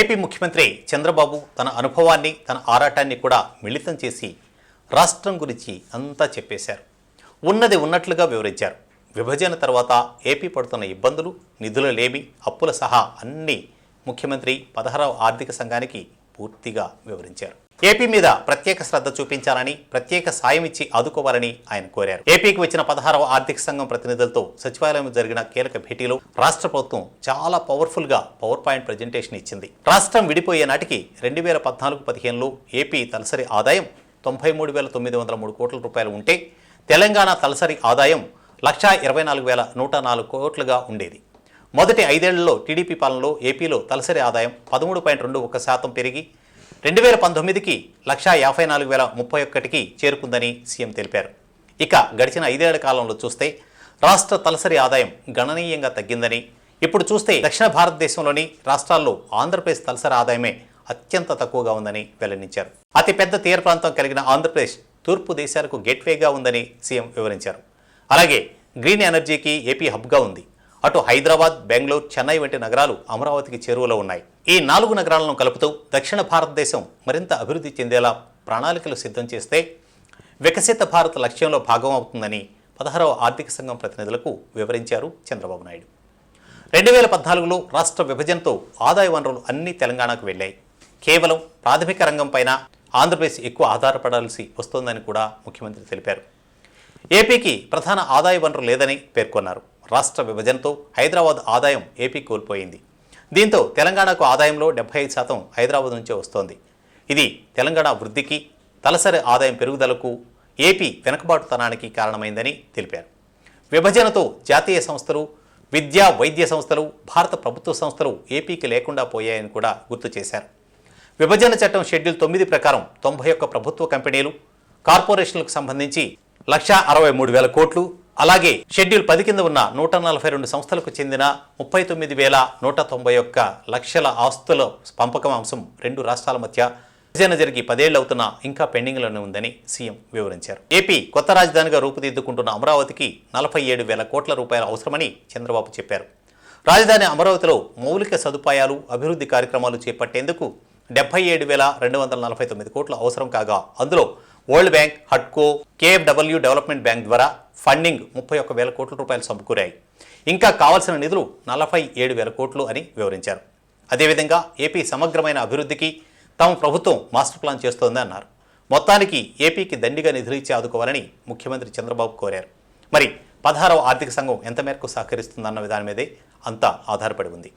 AP ముఖ్యమంత్రి చంద్రబాబు తన అనుభవాన్ని తన ఆరాటాన్ని కూడా మిళితం చేసి రాష్ట్రం గురించి అంతా చెప్పేశారు. ఉన్నది ఉన్నట్లుగా వివరించారు. విభజన తర్వాత ఏపీ పడుతున్న ఇబ్బందులు, నిధుల లేమి, అప్పుల సహా అన్నీ ముఖ్యమంత్రి 16వ ఆర్థిక సంఘానికి పూర్తిగా వివరించారు. ఏపీ మీద ప్రత్యేక శ్రద్ధ చూపించాలని, ప్రత్యేక సాయం ఇచ్చి ఆదుకోవాలని ఆయన కోరారు. ఏపీకి వచ్చిన 16వ ఆర్థిక సంఘం ప్రతినిధులతో సచివాలయంలో జరిగిన కీలక భేటీలో రాష్ట్ర ప్రభుత్వం చాలా పవర్ఫుల్గా పవర్ పాయింట్ ప్రజెంటేషన్ ఇచ్చింది. రాష్ట్రం విడిపోయే నాటికి 2014-15లో ఏపీ తలసరి ఆదాయం 93,903 కోట్ల రూపాయలు ఉంటే తెలంగాణ తలసరి ఆదాయం 1,24,104 కోట్లుగా ఉండేది. మొదటి 5 ఏళ్లలో టీడీపీ పాలనలో ఏపీలో తలసరి ఆదాయం 13.21% పెరిగి 2019కి 1,54,031కి చేరుకుందని సీఎం తెలిపారు. ఇక గడిచిన 5 ఏళ్ల కాలంలో చూస్తే రాష్ట్ర తలసరి ఆదాయం గణనీయంగా తగ్గిందని, ఇప్పుడు చూస్తే దక్షిణ భారతదేశంలోని రాష్ట్రాల్లో ఆంధ్రప్రదేశ్ తలసరి ఆదాయమే అత్యంత తక్కువగా ఉందని వెల్లడించారు. అతిపెద్ద తీర ప్రాంతం కలిగిన ఆంధ్రప్రదేశ్ తూర్పు దేశాలకు గేట్వేగా ఉందని సీఎం వివరించారు. అలాగే గ్రీన్ ఎనర్జీకి ఏపీ హబ్గా ఉంది. అటు హైదరాబాద్, బెంగళూరు, చెన్నై వంటి నగరాలు అమరావతికి చేరువలో ఉన్నాయి. ఈ 4 నగరాలను కలుపుతూ దక్షిణ భారతదేశం మరింత అభివృద్ధి చెందేలా ప్రణాళికలు సిద్ధం చేస్తే వికసిత భారత్ లక్ష్యంలో భాగం అవుతుందని 16వ ఆర్థిక సంఘం ప్రతినిధులకు వివరించారు చంద్రబాబు నాయుడు. 2014లో రాష్ట్ర విభజనతో ఆదాయ వనరులు అన్నీ తెలంగాణకు వెళ్ళాయి. కేవలం ప్రాథమిక రంగంపైన ఆంధ్రప్రదేశ్ ఎక్కువ ఆధారపడాల్సి వస్తోందని కూడా ముఖ్యమంత్రి తెలిపారు. ఏపీకి ప్రధాన ఆదాయ వనరు లేదని పేర్కొన్నారు. రాష్ట్ర విభజనతో హైదరాబాద్ ఆదాయం ఏపీ కోల్పోయింది. దీంతో తెలంగాణకు ఆదాయంలో 75% హైదరాబాద్ నుంచే వస్తోంది. ఇది తెలంగాణ వృద్ధికి, తలసరి ఆదాయం పెరుగుదలకు, ఏపీ వెనుకబాటుతనానికి కారణమైందని తెలిపారు. విభజనతో జాతీయ సంస్థలు, విద్యా, వైద్య సంస్థలు, భారత ప్రభుత్వ సంస్థలు ఏపీకి లేకుండా పోయాయని కూడా గుర్తు చేశారు. విభజన చట్టం షెడ్యూల్ 9 ప్రకారం 91 ప్రభుత్వ కంపెనీలు, కార్పొరేషన్లకు సంబంధించి 1,63,000 కోట్లు, అలాగే షెడ్యూల్ 10 కింద ఉన్న 142 సంస్థలకు చెందిన 39,191 లక్షల ఆస్తుల పంపకం అంశం 2 రాష్ట్రాల మధ్య విభజన జరిగి 10 ఏళ్లు అవుతున్నా ఇంకా పెండింగ్లోనే ఉందని సీఎం వివరించారు. ఏపీ కొత్త రాజధానిగా రూపుదిద్దుకుంటున్న అమరావతికి 47,000 కోట్ల రూపాయలు అవసరమని చంద్రబాబు చెప్పారు. రాజధాని అమరావతిలో మౌలిక సదుపాయాలు, అభివృద్ధి కార్యక్రమాలు చేపట్టేందుకు 77,249 కోట్లు అవసరం కాగా అందులో వరల్డ్ బ్యాంక్, హడ్కో, కేఎఫ్డబ్ల్యూ డెవలప్మెంట్ బ్యాంక్ ద్వారా ఫండింగ్ 31,000 కోట్ల రూపాయలు సమకూరాయి. ఇంకా కావాల్సిన నిధులు 47,000 కోట్లు అని వివరించారు. అదేవిధంగా ఏపీ సమగ్రమైన అభివృద్ధికి తమ ప్రభుత్వం మాస్టర్ ప్లాన్ చేస్తోందని అన్నారు. మొత్తానికి ఏపీకి దండిగా నిధులు ఇచ్చి ఆదుకోవాలని ముఖ్యమంత్రి చంద్రబాబు కోరారు. మరి 16వ ఆర్థిక సంఘం ఎంత మేరకు సహకరిస్తుందన్న విధానం మీదే అంతా ఆధారపడి ఉంది.